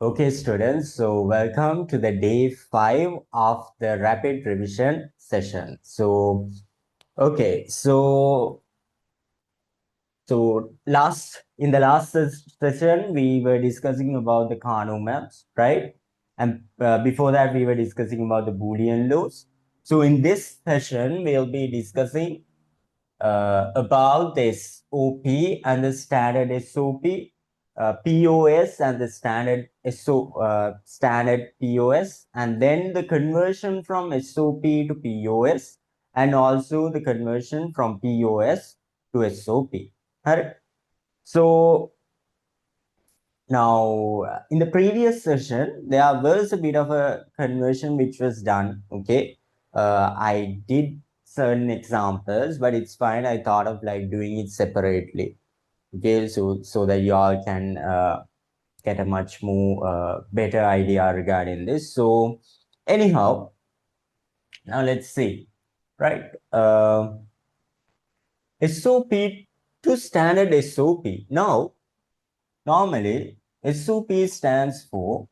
Okay, students, so welcome to the day 5 of the rapid revision session. Okay, in the last session, we were discussing about the Carnot maps, right? And before that, we were discussing about the Boolean laws. So in this session, we'll be discussing about this OP and the standard SOP, POS and the standard POS, and then the conversion from SOP to POS, and also the conversion from POS to SOP. Right? So now in the previous session, there was a bit of a conversion which was done. Okay, I did certain examples, but it's fine. I thought of like doing it separately. Okay, so that you all can get a much more better idea regarding this. So anyhow, now let's see, right? SOP to standard SOP. Now, normally SOP stands for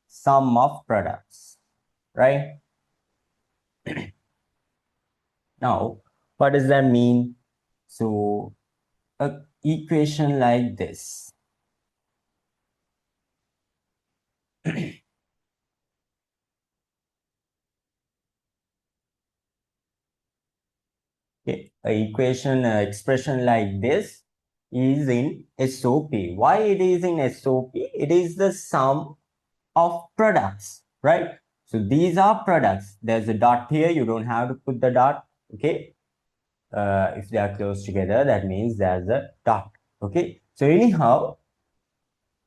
sum of products, right? Now, what does that mean? So, a equation like this. Okay, expression like this is in SOP. Why it is in SOP? It is the sum of products, right? So these are products. There's a dot here. You don't have to put the dot, okay? If they are close together, that means there's a dot, okay? So anyhow,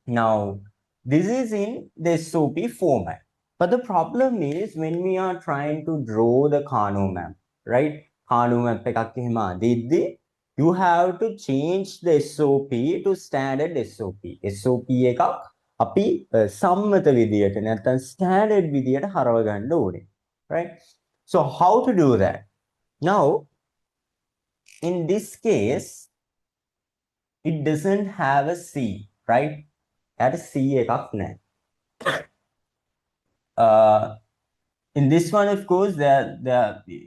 now this is in the SOP format. But the problem is when we are trying to draw the Carnot map, right? Carnot map එකක් එහෙම අදිද්දී you have to change the SOP to standard SOP. SOP එකක් අපි සම්මත විදියට නැත්නම් standard විදියට හරව ගන්න ඕනේ. Right? So how to do that? Now, in this case, it doesn't have a C, right? That is C එකක් නැහැ. In this one, of course,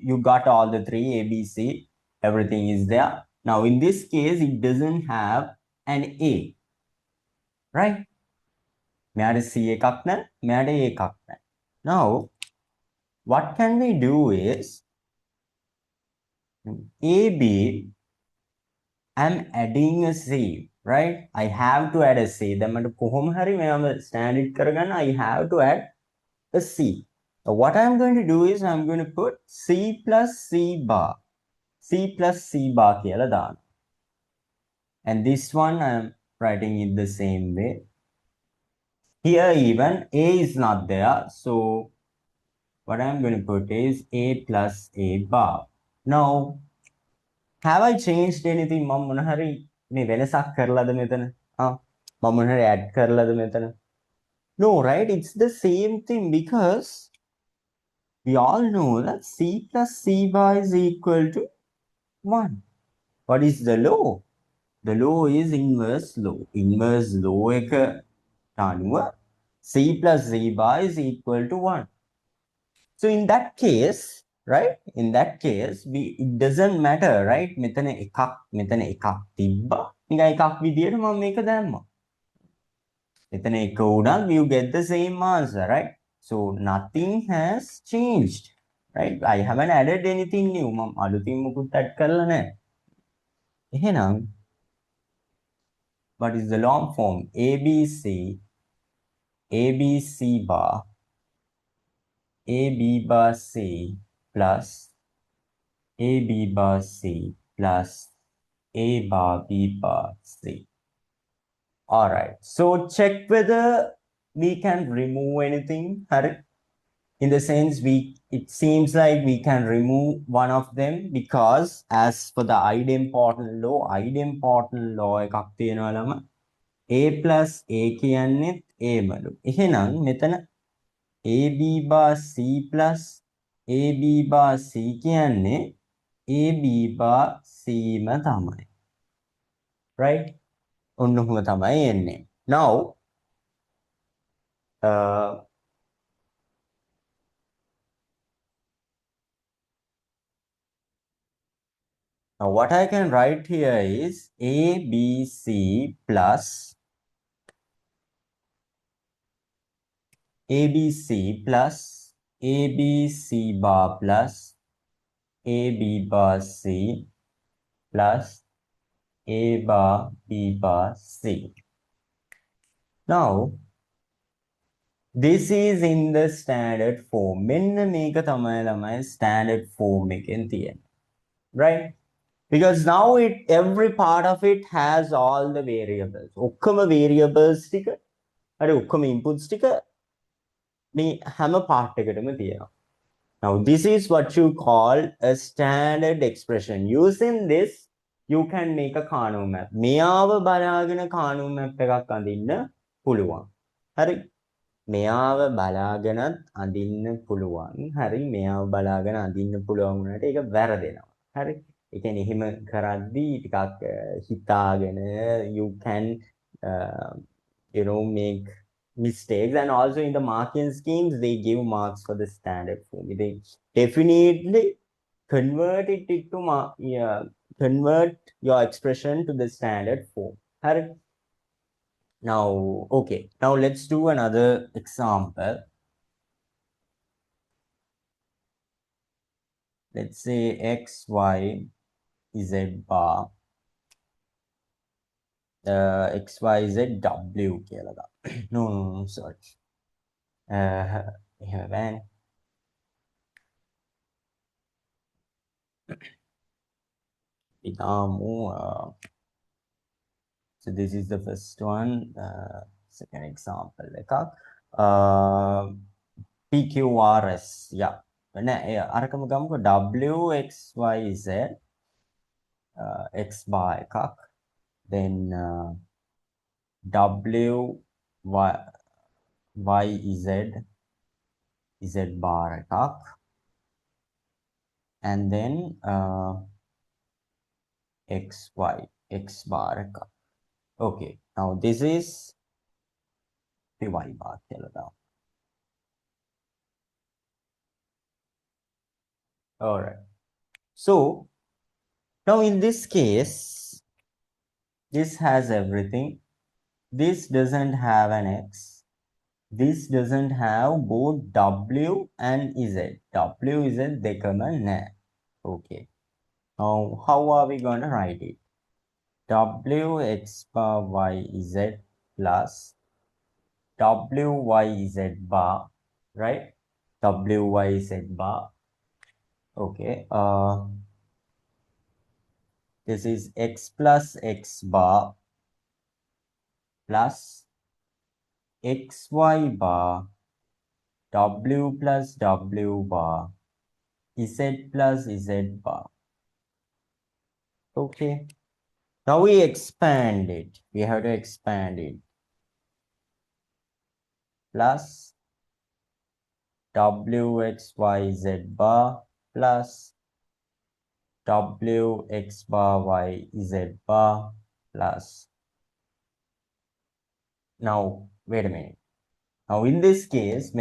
you got all the three A, B, C, everything is there. Now, in this case, it doesn't have an A, right? මෙයාට C එකක් නැහැ, මෙයාට A එකක් නැහැ. Now, what can we do is AB, I'm adding a C, right? I have to add a C. දැන් මට කොහොම හරි මෙයාම standard කරගන්න I have to add a C. So what I'm going to do is I'm going to put C plus C bar. C plus C bar කියලා දාන්න. And this one I'm writing it the same way. Here even A is not there. So what I'm going to put is A plus A bar. Now, have I changed anything? මම මොන හරි මේ වෙනසක් කරලාද මෙතන? මම මොන හරි add කරලාද මෙතන? No, right? It's the same thing because we all know that C plus C bar is equal to 1. What is the law? The law is inverse law. Inverse law එක අනුව C plus C bar is equal to 1. So in that case, right? In that case, it doesn't matter, right? මෙතන එකක් තිබ්බා. නිකන් එකක් විදියට මම මේක දැම්මා. මෙතන එක වුණත් you get the same answer, right? So nothing has changed, right? I haven't added anything new. මම අලුතින් මුකුත් add කරලා නැහැ. එහෙනම් what is the long form? ABC bar AB bar C plus AB bar C plus A bar B bar C. All right. So check whether we can remove anything. In the sense it seems like we can remove one of them because as for the idempotent law එකක් තියෙනවා ළම A plus A කියන්නේත් A වලු. එහෙනම් මෙතන AB bar C plus AB bar C කියන්නේ AB bar C ම තමයි. Right? ඔන්න ඔහොම තමයි එන්නේ. Now, Now what I can write here is ABC plus ABC plus ABC bar plus AB bar C plus A bar B bar C. Now, this is in the standard form. මෙන්න මේක තමයි ළමයි standard form එකෙන් තියෙන්නේ. Right? Because now every part of it has all the variables. ඔක්කොම variables ටික හරි ඔක්කොම inputs ටික මේ හැම part එකටම තියෙනවා. Now, this is what you call a standard expression. Using this, you can make a Kanu map. මෙයාව බලාගෙන Kanu map එකක් අඳින්න පුළුවන්. හරි. මෙයාව බලාගෙනත් අඳින්න පුළුවන්. හරි. මෙයාව බලාගෙන අඳින්න පුළුවන් වුණාට ඒක වැරදෙනවා. හරි. ඒ කියන්නේ එහෙම කරද්දී ටිකක් හිතාගෙන you can make mistakes, and also in the marking schemes they give marks for the standard form. They definitely convert convert your expression to the standard form. Now, okay, now let's do another example. Let's say x, y, z bar, x, y, z, w කියලා ගන්න. No, sorry. එහෙම බෑනේ. So this is the first one. Second example එකක්. PQRS. Yeah. නෑ අරකම ගමුකෝ W X Y Z X bar එකක්. Then W Y Z bar එකක්. And then X bar එකක්. Okay, now this is the Y bar කියලා දාමු. All right. So now in this case, this has everything. This doesn't have an X. This doesn't have both W and Z. W, Z, dekama na. Okay. Now, how are we going to write it? W X bar Y Z plus W Y Z bar, right? W Y Z bar. Okay. This is X plus X bar plus XY bar, W plus W bar, Z plus Z bar. Okay. Now we expand it. We have to expand it. Plus WXYZ bar plus WX bar YZ bar plus. Now, wait a minute. Now, in this case,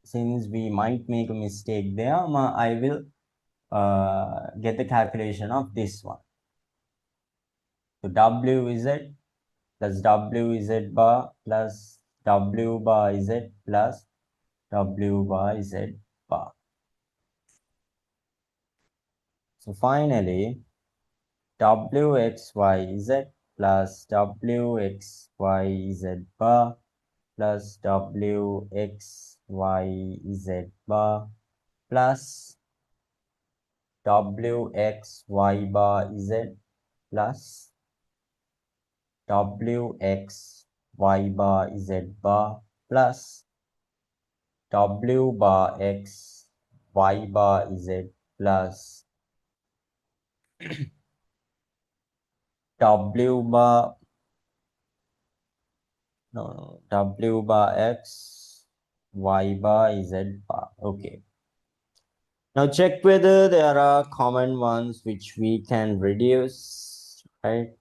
since we might make a mistake there, I will get the calculation of this one. So, WZ plus WZ bar plus W bar Z plus W bar Z bar. So finally, WXYZ plus WXYZ bar plus WXYZ bar plus WXY bar Z plus WXY bar Z bar plus W bar X Y bar Z plus W bar W bar X Y bar Z bar. Okay. Now check whether there are common ones which we can reduce, right?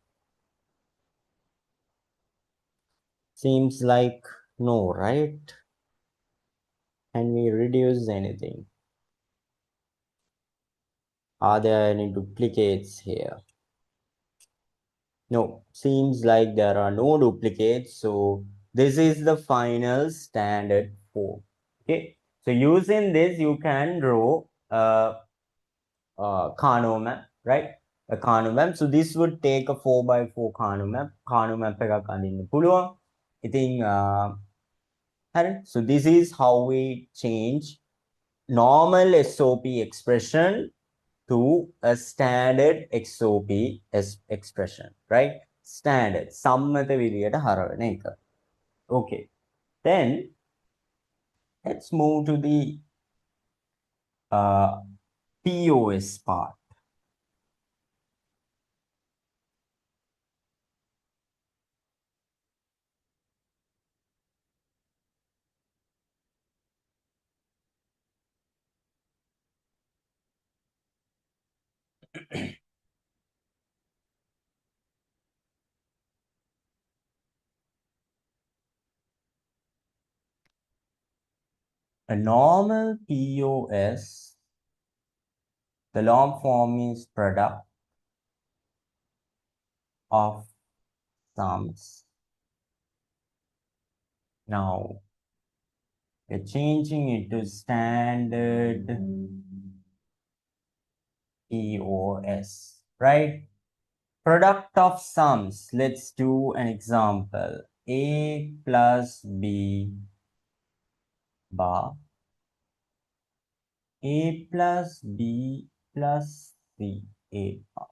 Seems like no, right? Can we reduce anything? Are there any duplicates here? No, seems like there are no duplicates. So this is the final standard form. Okay. So using this, you can draw Carnot map, right? A Carnot map. So this would take a 4x4 Carnot map. Carnot map එකක් අඳින්න පුළුවන්. ඉතින් හරි. So this is how we change normal SOP expression to a standard XOP expression, right? Standard. සම්මත විදියට හරවන එක. Okay. Then let's move to the POS part. A normal POS, the long form is product of sums. Now, we're changing it to standard POS, right? Product of sums. Let's do an example. A plus B bar. A plus B plus C. A bar.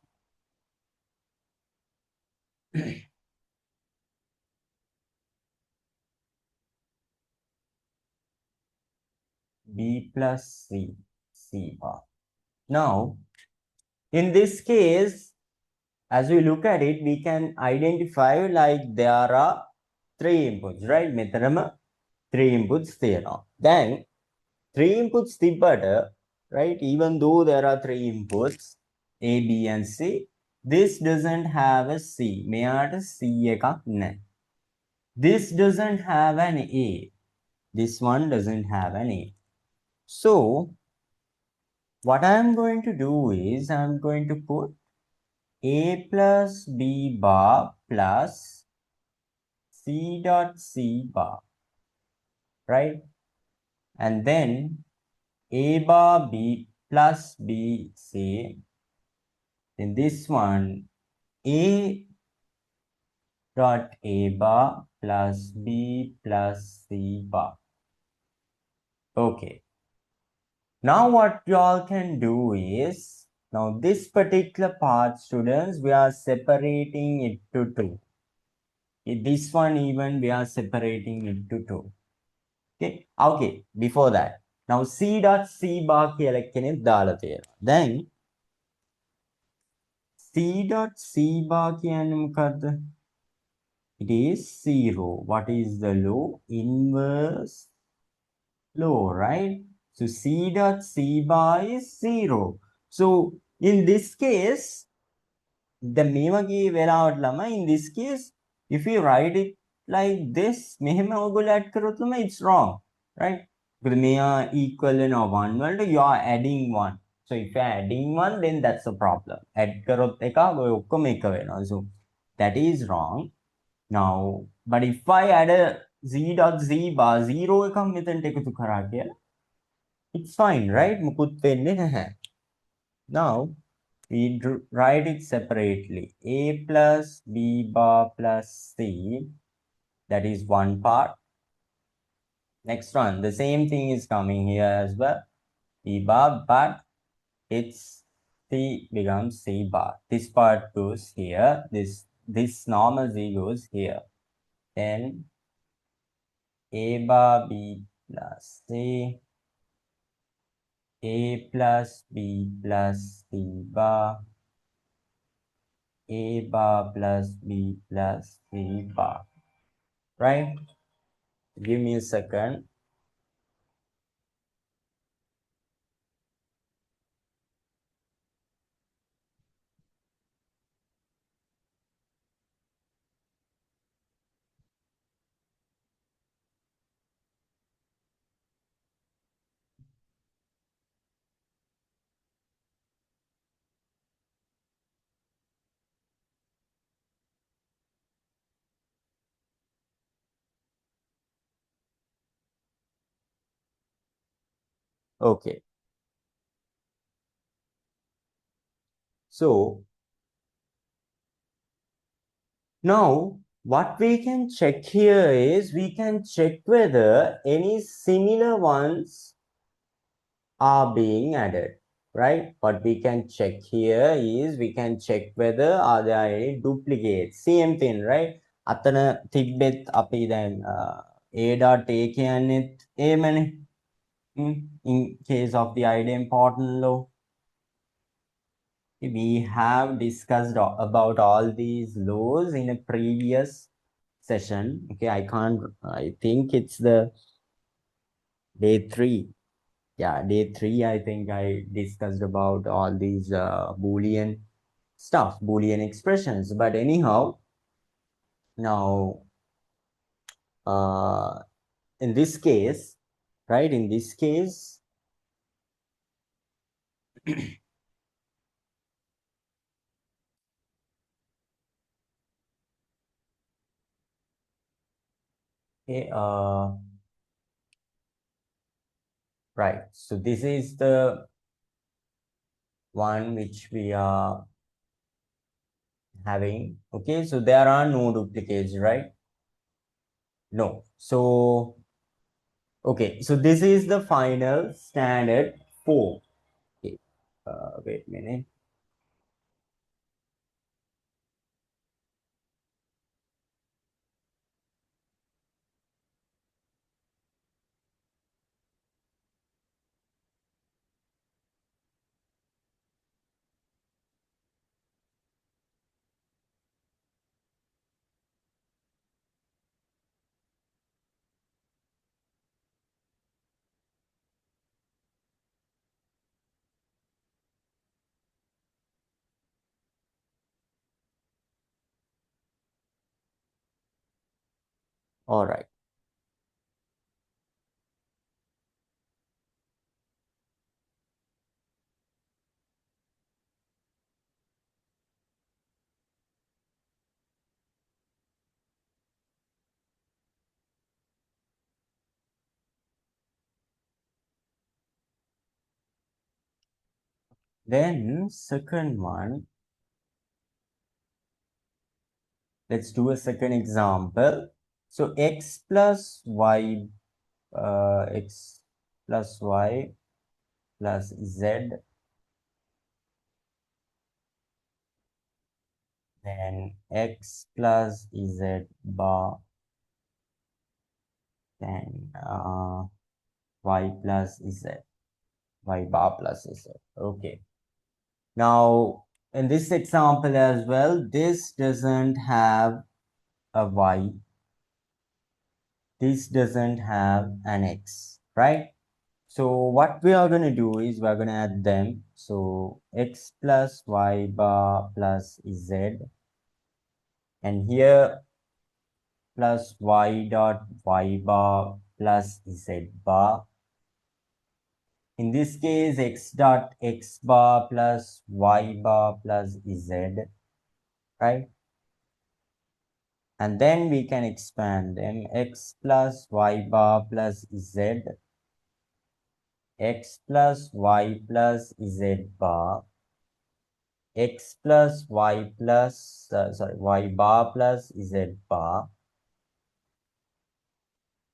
B plus C. C bar. Now, in this case, as we look at it, we can identify like there are three inputs, right? මෙතරම three inputs තියෙනවා. Then three inputs තිබ්බට, right? Even though there are three inputs, A, B, and C, this doesn't have a C. මෙයාට C එකක් නැහැ. This doesn't have an A. This one doesn't have an A. So, what I'm going to do is I'm going to put A plus B bar plus C dot C bar, right? And then A bar B plus B C. In this one, A dot A bar plus B plus C bar. Okay. Now what y'all can do is, now this particular part, students, we are separating it to two. This one even we are separating it to two. Okay. Okay. Before that, now C dot C bar කියලා කෙනෙක් දාලා තියෙනවා. Then C dot C bar කියන්නේ මොකද්ද? It is 0. What is the law? Inverse law, right? So C dot C bar is 0. So in this case, the මේවගේ වෙලාවට ළමයි, in this case, if you write it like this, මෙහෙම ඔයගොල්ලෝ add කරොත් ළමයි it's wrong, right? Because මෙයා equal වෙනවා 1 වලට, you are adding 1. So if you are adding 1, then that's a problem. Add කරොත් එකක් ඔය ඔක්කොම එක වෙනවා. So that is wrong. Now, but if I add a z dot z bar 0 එකක් මෙතනට එකතු කරා කියලා, it's fine, right? මුකුත් වෙන්නේ නැහැ. Now, we write it separately. A plus B bar plus C, that is one part. Next one, the same thing is coming here as well. B bar, but it's C becomes C bar. This part goes here. This normal Z goes here. Then A bar B plus C, A plus B plus C bar, A bar plus B plus C bar, right? Give me a second. Okay. So now what we can check here is we can check whether any similar ones are being added, right? What we can check here is we can check whether are there any duplicates. Same thing, right? අතන තිබ්බෙත් අපි දැන් a dot a කියන්නේත් ඒමනේ. In case of the idempotent law, we have discussed about all these laws in a previous session. Okay, I think it's the day 3. Yeah, day 3, I think I discussed about all these Boolean stuff, Boolean expressions. But anyhow, now in this case, right, in this case, okay, right, so this is the one which we are having. Okay, so there are no duplicates, right? No. So okay, so this is the final standard form. Okay, wait a minute. All right. Then second one, let's do a second example. So x plus y plus y plus z, then x plus z bar, then y plus z, y bar plus z. Okay. Now, in this example as well, this doesn't have a y, this doesn't have an x, right? So what we are going to do is we're going to add them. So x plus y bar plus z, and here plus y dot y bar plus z bar. In this case, x dot x bar plus y bar plus z, right? And then we can expand them, x plus y bar plus z, x plus y plus z bar, x plus y plus, y bar plus z bar,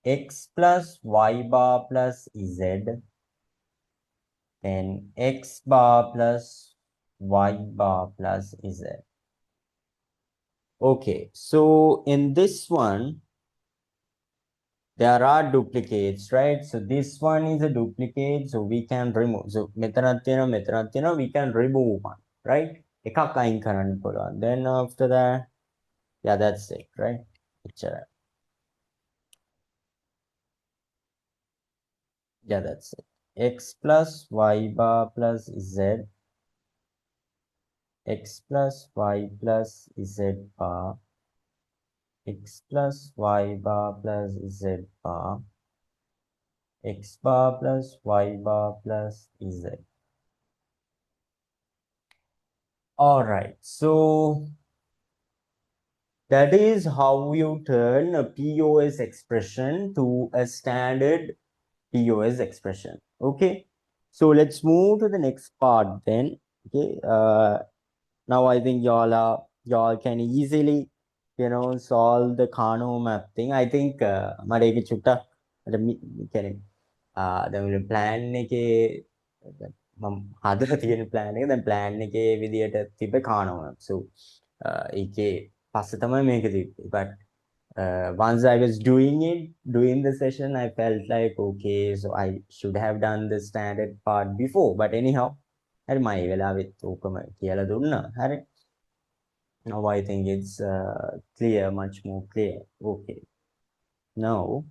x plus y bar plus z, then x bar plus y bar plus z. Okay, so in this one, there are duplicates, right? So this one is a duplicate, so we can remove. So we can remove one, right? Then after that, yeah, that's it, right? Yeah, that's it. X plus y bar plus z, x plus y plus z bar, x plus y bar plus z bar, x bar plus y bar plus z. All right, so that is how you turn a POS expression to a standard POS expression. Okay. So let's move to the next part then. Okay. Now I think y'all can easily, solve the Kano map thing. I think මට ඒක චුට්ටක් කියන්නේ දැන් plan එකේ මම හදලා තියෙන plan එක දැන් plan එකේ විදියට තිබ්බ Kano map. So ඒකේ පස්සේ තමයි මේක තිබ්බේ. But once I was doing the session, I felt like, okay, so I should have done the standard part before. But anyhow, හරි මම ඒ වෙලාවෙත් ඕකම කියලා දුන්නා. හරි. Now I think it's clear, much more clear. Okay. Now,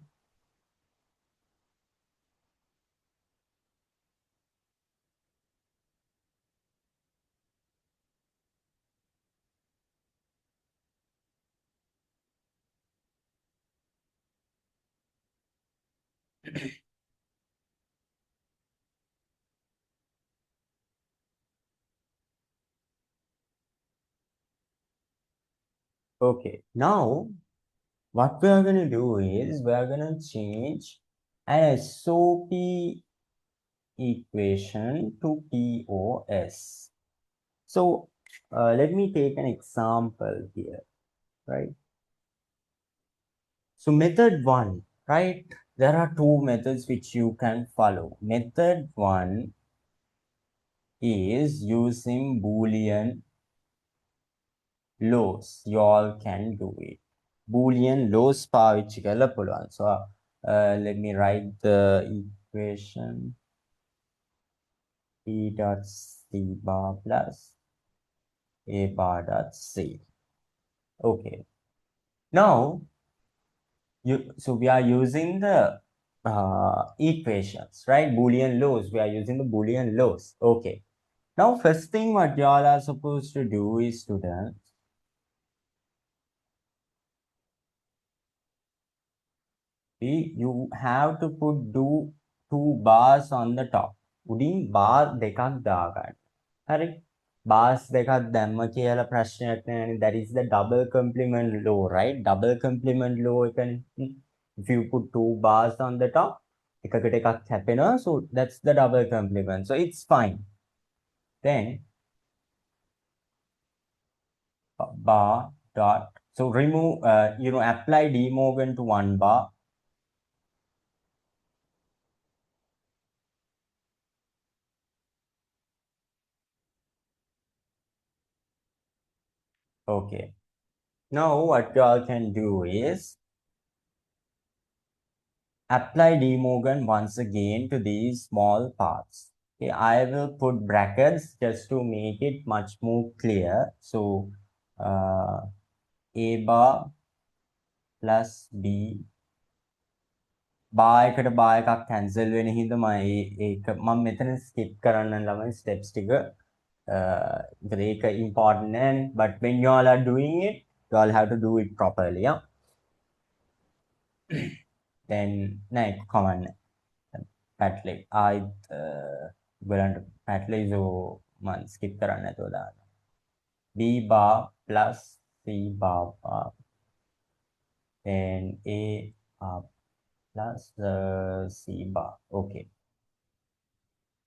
okay. Now, what we are going to do is we are going to change an SOP equation to POS. So, let me take an example here, right? So, method one, right? There are two methods which you can follow. Method one is using Boolean loss. You all can do it. Boolean loss පාවිච්චි කරලා පුළුවන්. So let me write the equation p dot c bar plus a bar dot c. Okay. Now so we are using the equations, right? Boolean loss. We are using the Boolean loss. Okay. Now first thing what y'all are supposed to do is, students, you have to put two bars on the top. උඩින් bar දෙකක් දාගන්න. හරි. bars දෙකක් දැම්ම කියලා ප්‍රශ්නයක් නෑනේ. That is the double complement law, right? Double complement law එකනේ. If you put two bars on the top, එකකට එකක් හැපෙනවා. So that's the double complement. So it's fine. Then bar dot. So remove, apply De Morgan to one bar. Okay. Now what you all can do is apply De Morgan once again to these small parts. Okay, I will put brackets just to make it much more clear. So A bar plus B bar එකට bar එකක් cancel වෙන හින්දා මම මෙතන skip කරන්න ළමයි steps ටික ඒක important නෑනේ. But when you all are doing it, you all have to do it properly. Yeah. Then නෑ command පැට්ලේ ආයිත් බලන්න පැට්ලේ so මම skip කරන්න නැතුව දාන්න. B bar plus C bar and A plus C bar. Okay.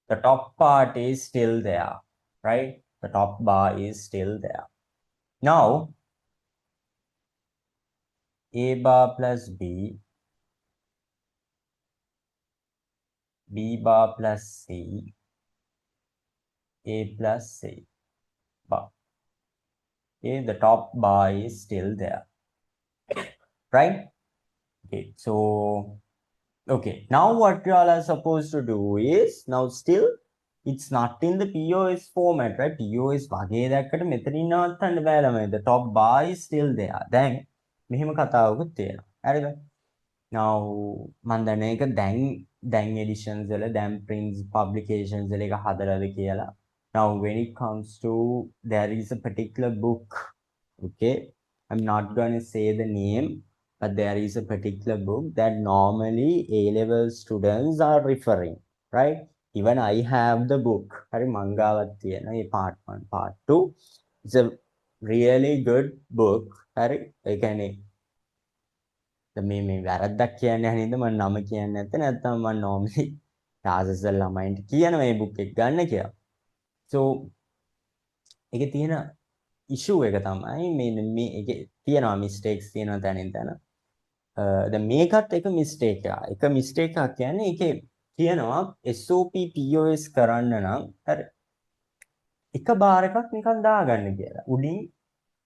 The top part is still there, right? The top bar is still there. Now, A bar plus B, B bar plus C, A plus C bar. Okay, the top bar is still there, right? Okay, so okay, now what you all are supposed to do is, now still it's not in the POS format, right? POS වගේ දැක්කට මෙතනින් නවත්තන්න බෑ ළමයි. The top bar is still there. දැන් මෙහෙම කතාවකුත් තියෙනවා. හරිද? Now මම දන්නේ ඒක දැන් editions වල දැන් prints publications වල එක හදලාද කියලා. Now when it comes to, there is a particular book, okay, I'm not going to say the name, but there is a particular book that normally A-level students are referring, right? Even I have the book. Hari මංගාවත් තියෙනවා මේ part 1 part 2. It's a really good book. Hari ඒ කියන්නේ මේ වැරද්දක් කියන්නේ නැහැ නේද? මම නම කියන්නේ නැත්නම් මම normally තාසස් ළමයින්ට කියන මේ බුක් එක ගන්න කියලා. so ඒකේ තියෙන issue එක තමයි මේ ඒකේ තියෙනවා mistakes තියෙනවා තැනින් තැන. දැන් මේකත් එක mistake එකක්. එක mistake එකක් කියන්නේ ඒකේ කියනවා SOP POS කරන්න නම් හරි එක බාර් එකක් නිකන් දාගන්න කියලා. උඩින්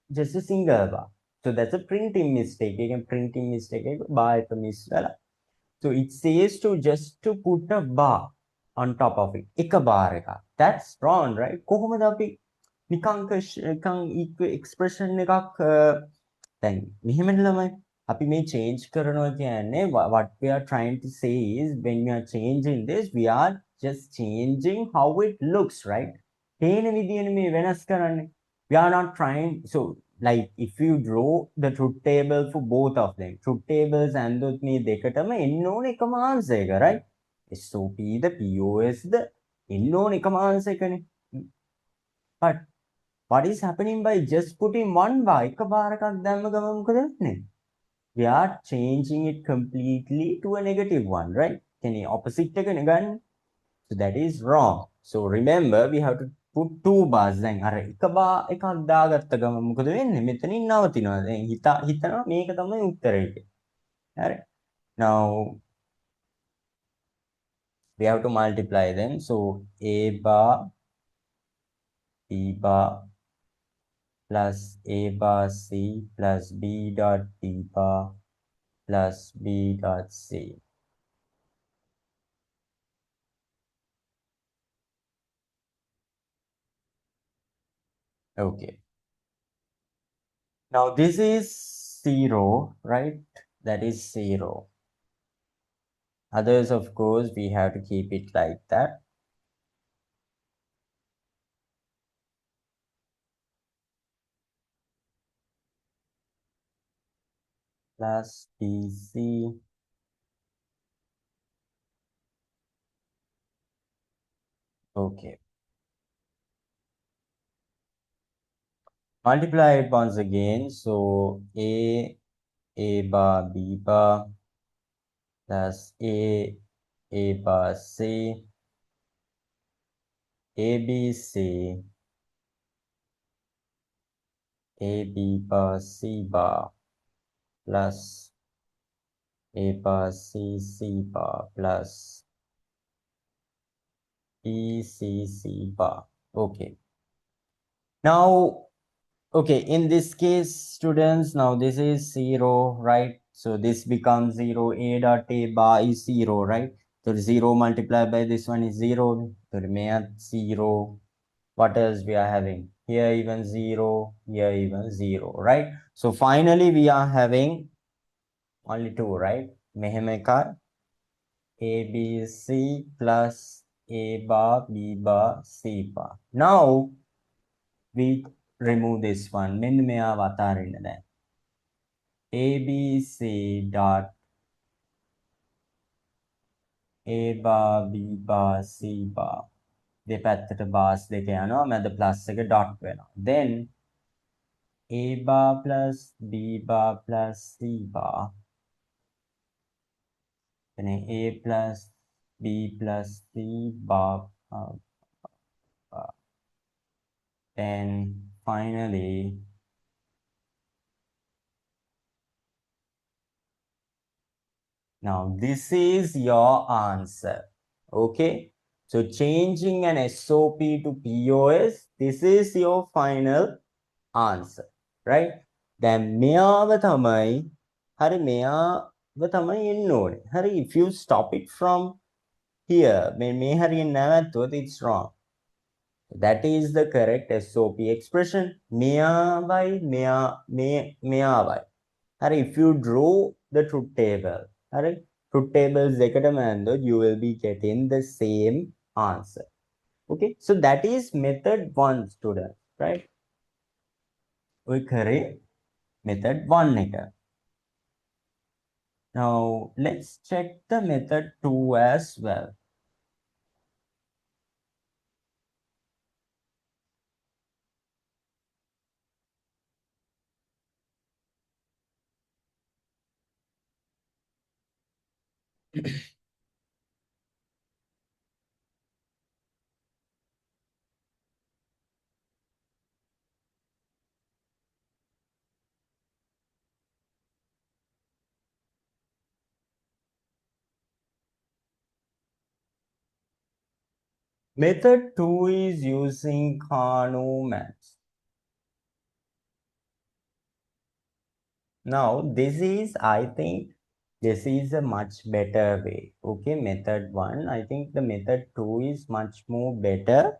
just a single bar. So that's a printing mistake. You can printing mistake bar එක miss වෙලා. So it says to just to put a bar on top of it. එක bar එකක්. That's wrong, right? කොහොමද අපි නිකන් expression එකක් දැන් මෙහෙමද ළමයි අපි මේ change කරනවා කියන්නේ what we are trying to say is when we are changing this we are just changing how it looks, right? පේන විදියනේ මේ වෙනස් කරන්නේ. We are not trying, so like if you draw the truth table for both of them, truth tables and මේ දෙකටම එන්න ඕන එකම answer එක, right? SOP ද POS ද එන්න ඕන එකම answer එකනේ. But what is happening by just putting one bar එක බාර එකක් දැම්ම ගමන් මොකද වෙන්නේ? We are changing it completely to a negative one, right? කියන්නේ opposite එකනේ ගන්න. So that is wrong. So remember we have to put two bars. දැන් අර එක බා එකක් දාගත්ත ගමන් මොකද වෙන්නේ? මෙතනින් නවතිනවා. දැන් හිතනවා මේක තමයි උත්තරේ කියලා. හරි. Now we have to multiply them. So a bar b bar plus a bar c plus b dot b bar plus b dot c. Okay. Now this is 0, right? That is 0. Others, of course, we have to keep it like that. Plus BC. Okay. Multiply it once again. So A bar, B bar, plus A bar, C, A, B, C, A, B bar, C bar, plus A bar, C bar, plus B, C bar. Okay. Now, okay, in this case, students, now this is 0, right? So this becomes 0, A dot A bar is 0, right? So 0 multiplied by this one is 0, so remain 0. What else we are having? Here even 0, here even 0, right? So finally we are having only 2, right? Mehemekar, A, B, C plus A bar, B bar, C bar. Now, we remove this one. මෙන්න මෙයා වතාරින්න දැන්. ABC dot A bar B bar C bar දෙපැත්තට bars දෙක යනවා මැද plus එක dot වෙනවා. Then A bar plus B bar plus C bar then A plus B plus C bar then finally now this is your answer. Okay, so changing an SOP to POS, this is your final answer, right? දැන් මෙයාව තමයි හරි මෙයාව තමයි එන්න ඕනේ. හරි if you stop it from here මේ හරියෙන් නැවැත්තුවොත් it's wrong. That is the correct SOP expression. මෙයාවයි මෙයාවයි. හරි if you draw the truth table හරි truth tables දෙකටම ඇන්දොත් you will be getting the same answer. Okay, so that is method 1, student, right? ඔය කරේ method 1 එක. Now let's check the method 2 as well. Method 2 is using Kano maps. Now, this is, I think, this is a much better way. Okay, method 1. I think the method 2 is much more better.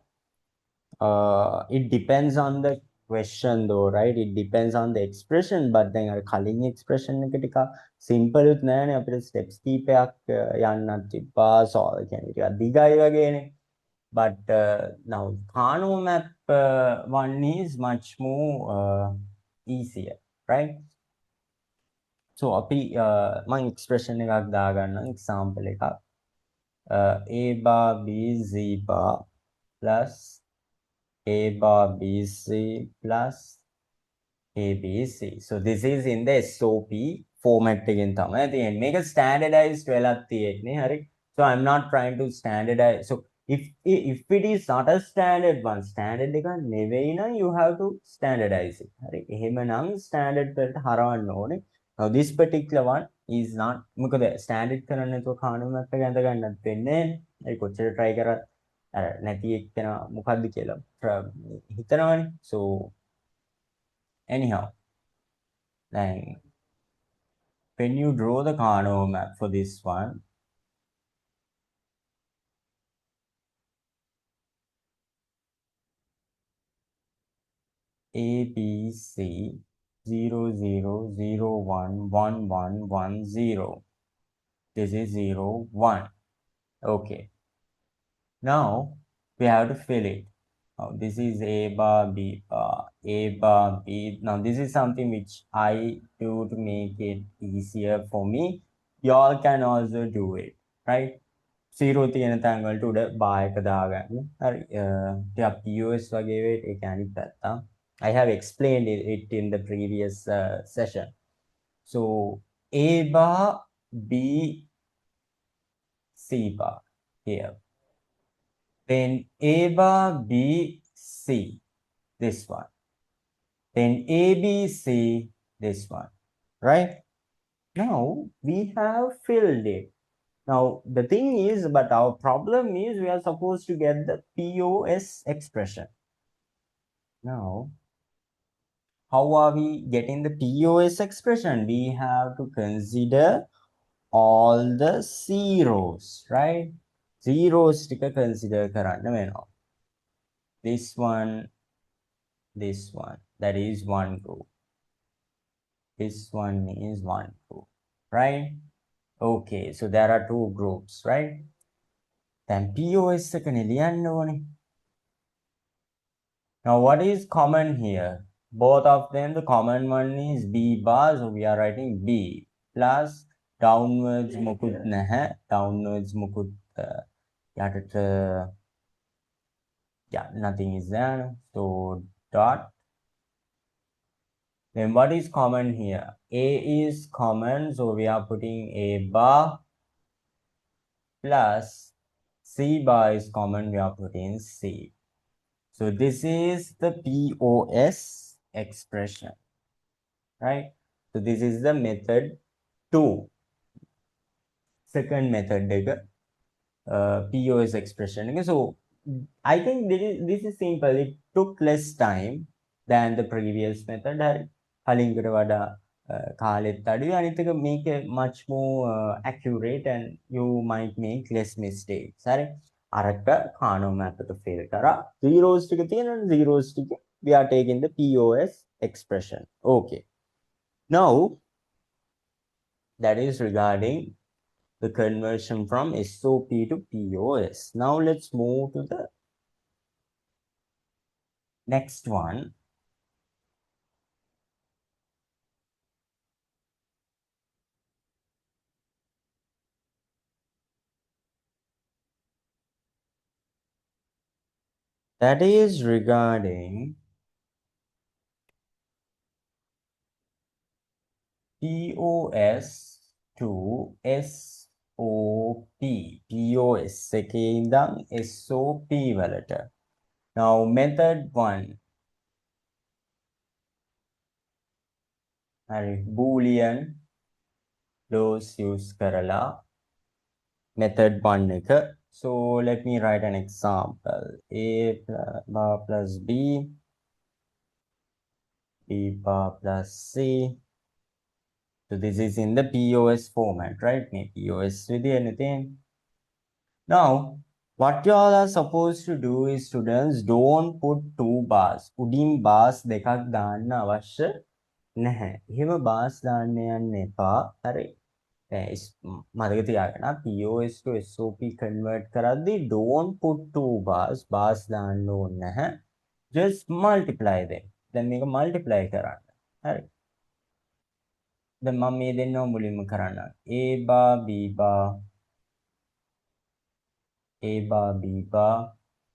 It depends on the question though, right? It depends on the expression, but then කලින් expression එක ටිකක් simple උත් නෑනේ අපිට steps කීපයක් යන්නත් තිබ්බා solve කියන්නේ ටිකක් දිගයි වගේනේ. But now Kano map one is much more easier, right? So අපි මම expression එකක් දාගන්නම් example එකක්. A bar B Z bar plus A bar BC plus ABC. So this is in the SOP format again තමයි තියෙන්නේ. මේක standardized වෙලක් තියෙන්නේ. හරි. So I'm not trying to standardize. So if it is not a standard one, standard එකක් නෙවෙයි නම් you have to standardize it. හරි. එහෙමනම් standard වලට හරවන්න ඕනේ. Now this particular one is not මොකද standard කරන්න නැතුව කානුම එක ගඳ ගන්නත් වෙන්නේ. ඒ කොච්චර try කරත් නැති එක්කන මොකද්ද කියලා හිතනවනේ. So anyhow, then when you draw the Carnot map for this one, A, B, C, 0, 0, 0, 1, 1, 1, 1, 0. This is 0, 1. Okay. Now, we have to fill it. Now, this is A bar, B bar, A bar, B. Now, this is something which I do to make it easier for me. Y'all can also do it, right? 0 තියෙන තැන් වලට උඩ bar එක දාගන්න. හරි. ටිකක් POS වගේ වේ ඒක අනිත් පැත්ත. I have explained it in the previous session. So A bar, B, C bar here. Then A bar, B, C, this one. Then A, B, C, this one. Right? Now we have filled it. Now, the thing is, but our problem is we are supposed to get the POS expression. Now, how are we getting the POS expression? We have to consider all the zeros, right? Zeros tika consider karanna වෙනවා. This one, that is one group. This one is one group, right? Okay, so there are two groups, right? Then POS එක ලියන්න ඕනේ. Now, what is common here? Both of them, the common one is B bar, so we are writing B plus downwards mukut naha, downwards mukut yeah, nothing is there. So dot. Then what is common here? A is common, so we are putting A bar plus C bar is common, we are putting C. So this is the POS expression, right? So this is the method 2. Second method, POS expression. So I think this is simple. It took less time than the previous method. කලින්කට වඩා කාලෙත් අඩුයි. අනිත් එක make it much more accurate and you might make less mistakes. හරි. අරක කානෝ map එක fail කරා. zeros ටික තියෙනවනේ zeros ටික we are taking the POS expression. Okay. Now that is regarding the conversion from SOP to POS. Now let's move to the next one. That is regarding POS to SOP. POS එකේ ඉඳන් SOP වලට. Now method 1. හරි boolean loss use කරලා method 1 එක So let me write an example. Bar plus B, B bar plus C. So this is in the POS format, right? May POS with anything. Now, what you all are supposed to do is, students, don't put two bars. උඩින් bars දෙකක් දාන්න අවශ්‍ය නැහැ. එහෙම bars දාන්න යන්න එපා. හරි. මතක තියාගන්න POS to SOP convert කරද්දී don't put two bars. bars දාන්න ඕනේ නැහැ. Just multiply them. දැන් මේක multiply කරන්න. හරි. දැන් මම මේ දෙන්නව මුලින්ම කරන්න. A bar B bar A bar B bar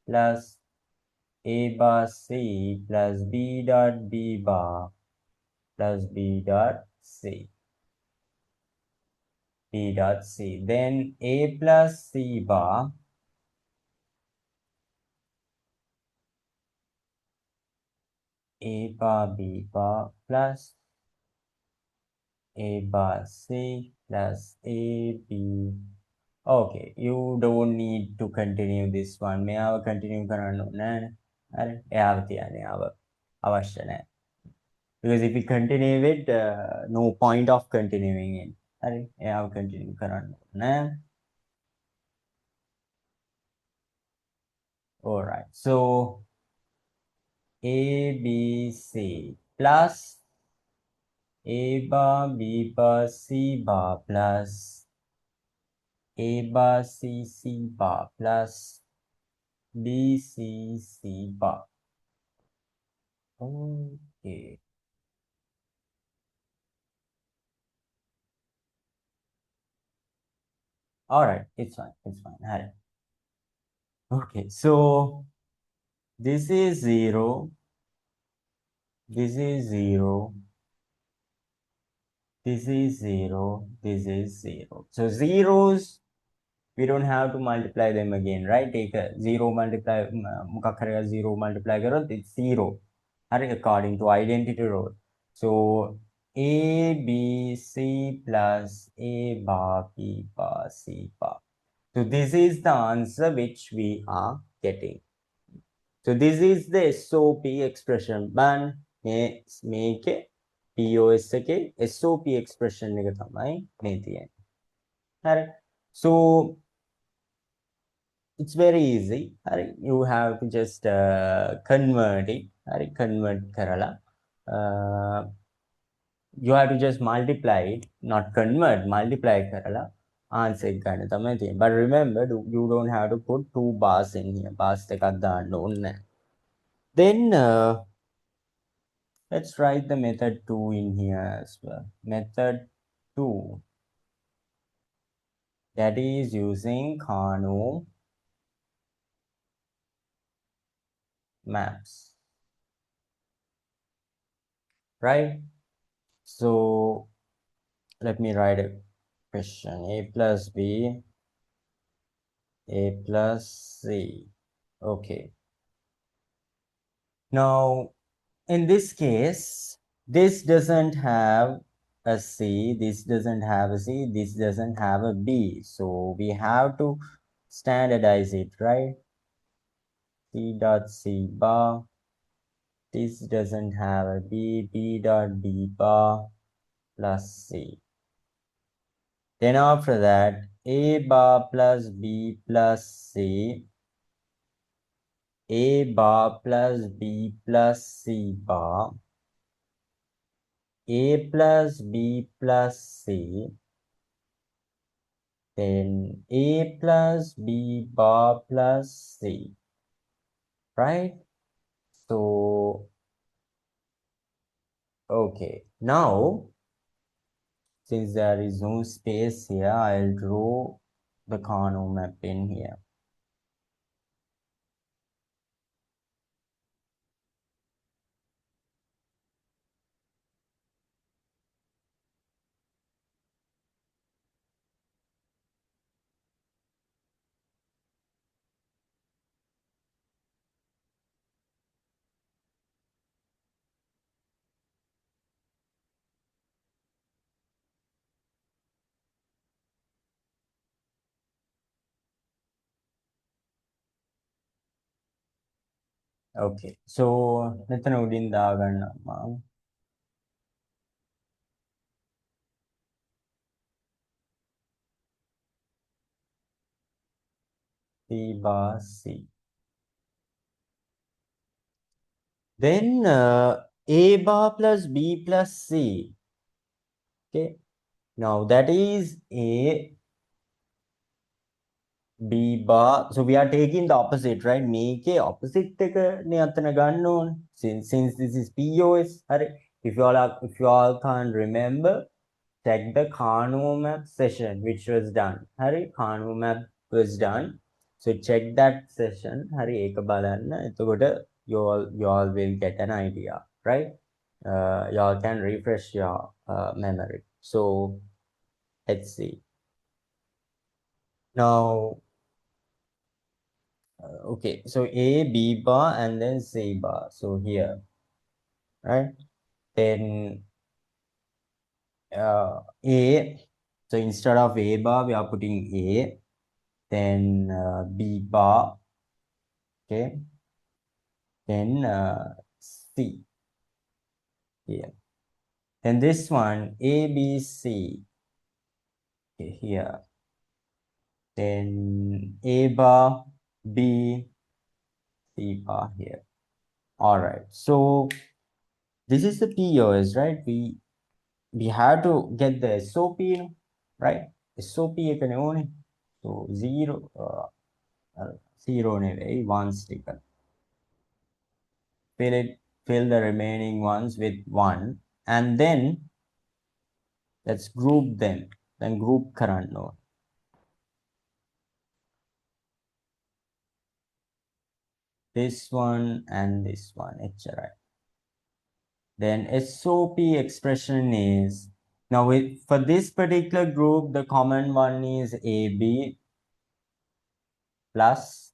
plus A bar C plus B dot B bar plus B dot C. B dot C. Then A plus C bar A bar B bar plus A bar C plus A B. Okay, you don't need to continue this one. May I continue කරන්න ඕනේ නැහැ. හරි. එයාව තියන්නේ අවශ්‍ය නැහැ. Because if we continue it, no point of continuing it. හරි. එයාව continue කරන්න ඕනේ නැහැ. All right. So A B C plus A bar B bar C bar plus A bar C C bar plus B C C bar. Okay. All right. It's fine. It's fine. Hurry. Okay. So this is 0. This is 0. This is 0. This is 0. So zeros, we don't have to multiply them again, right? Take a 0 multiply, මොකක් හරි 0 multiply කරොත් it's 0. හරි, according to identity rule. So A, B, C plus A bar, B bar, C bar. So this is the answer which we are getting. So this is the SOP expression. බන් මේකේ POS එකේ SOP expression එක තමයි මේ තියෙන්නේ. හරි. So it's very easy. හරි. You have to just convert it. හරි. Convert කරලා you have to just multiply it, not convert, multiply කරලා answer එක ගන්න තමයි තියෙන්නේ. But remember, you don't have to put two bars in here. bars එකක් දාන්න ඕනේ නැහැ. Then let's write the method 2 in here as well. Method 2, that is using Kano maps, right? So let me write a question. A plus B, A plus C. Okay. Now, in this case, this doesn't have a C, this doesn't have a C, this doesn't have a B. So we have to standardize it, right? C dot C bar. This doesn't have a B, B dot B bar plus C. Then after that, A bar plus B plus C, A bar plus B plus C bar, A plus B plus C, then A plus B bar plus C, right? So, okay, now, since there is no space here, I'll draw the Kano map in here. Okay, so මෙතන උඩින් දාගන්නවා C bar C. Then A bar plus B plus C. Okay, now that is A B bar. So we are taking the opposite, right? Make a opposite since this is POS. If you all can't remember, check the Carnot map session which was done. Carnot map was done. So check that session. You all will get an idea, right? You all can refresh your memory. So let's see. Now, okay, so A, B bar, and then C bar. So here, right? Then A, so instead of A bar, we are putting A, then B bar, okay, then C here. Then this one, A, B, C, okay, here. Then A bar, B, C bar here. All right, so this is the POS, right? We have to get the SOP, right? SOP එකනේ ඕනේ. So 0 නෙවෙයි 1 sticker. Fill the remaining ones with 1 and then let's group them. Then group කරන්න ඕනේ. This one and this one, එච්චරයි. Then SOP expression is, now for this particular group, the common one is AB plus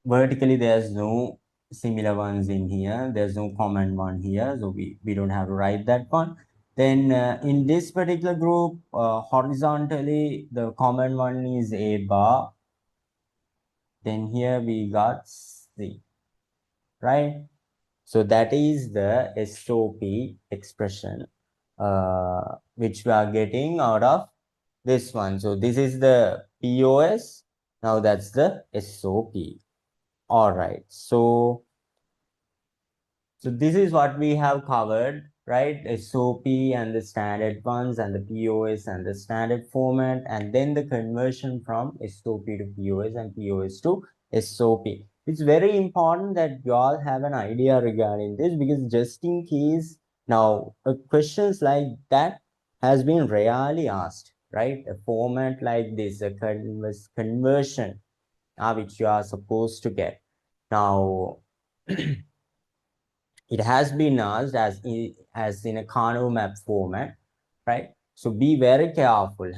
vertically there's no similar ones in here, there's no common one here, so we don't have to write that one. Then in this particular group, horizontally the common one is A bar, then here we got C, right? So that is the SOP expression which we are getting out of this one. So this is the POS, now that's the SOP. All right, so this is what we have covered, right? SOP and the standard ones and the POS and the standard format, and then the conversion from SOP to POS and POS to SOP. It's very important that you all have an idea regarding this, because just in case now questions like that has been rarely asked, right? A format like this, a conversion which you are supposed to get. Now it has been asked as in a Carnot map format, right? So be very careful,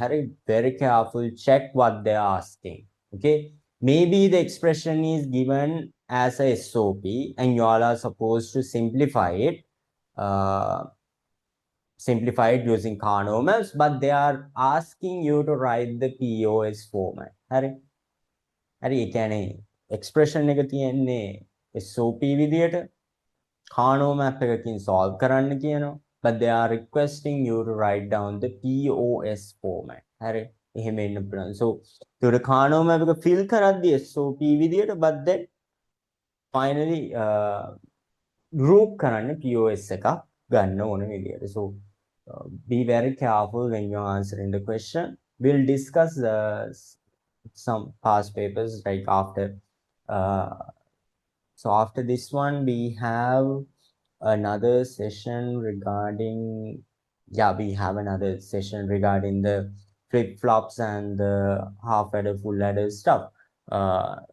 very careful, check what they're asking, okay? Maybe the expression is given as a SOP and you all are supposed to simplify it using Carnot maps, but they are asking you to write the POS format. හරි ඒ කියන්නේ expression එක තියෙන්නේ SOP විදියට Carnot map එකකින් solve කරන්න කියනවා, but they are requesting you to write down the POS format. හරි එහෙම එන්න පුළුවන්. So ඒකට Carnot map එක fill කරද්දී SOP විදියට, but then finally group කරන්න POS එකක් ගන්න ඕන විදියට. So be very careful when you're answering the question. We'll discuss some past papers like after so after this one we have another session regarding we have another session regarding the flip-flops and the half adder full adder stuff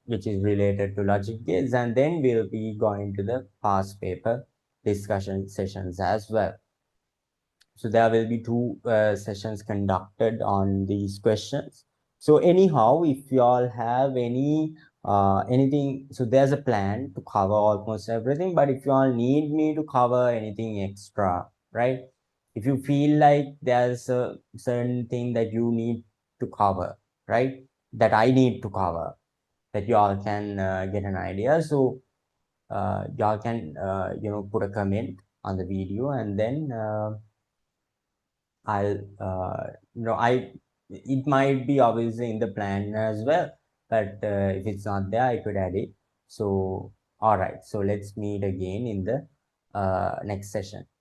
which is related to logic gates, and then we'll be going to the past paper discussion sessions as well. So there will be two sessions conducted on these questions. So anyhow, if you all have anything, so there's a plan to cover almost everything, but if you all need me to cover anything extra, right? If you feel like there's a certain thing that you need to cover, right? That I need to cover, that you all can get an idea. So y'all can put a comment on the video, and then I'll I it might be obviously in the plan as well, but if it's not there, I could add it. So all right, so let's meet again in the next session.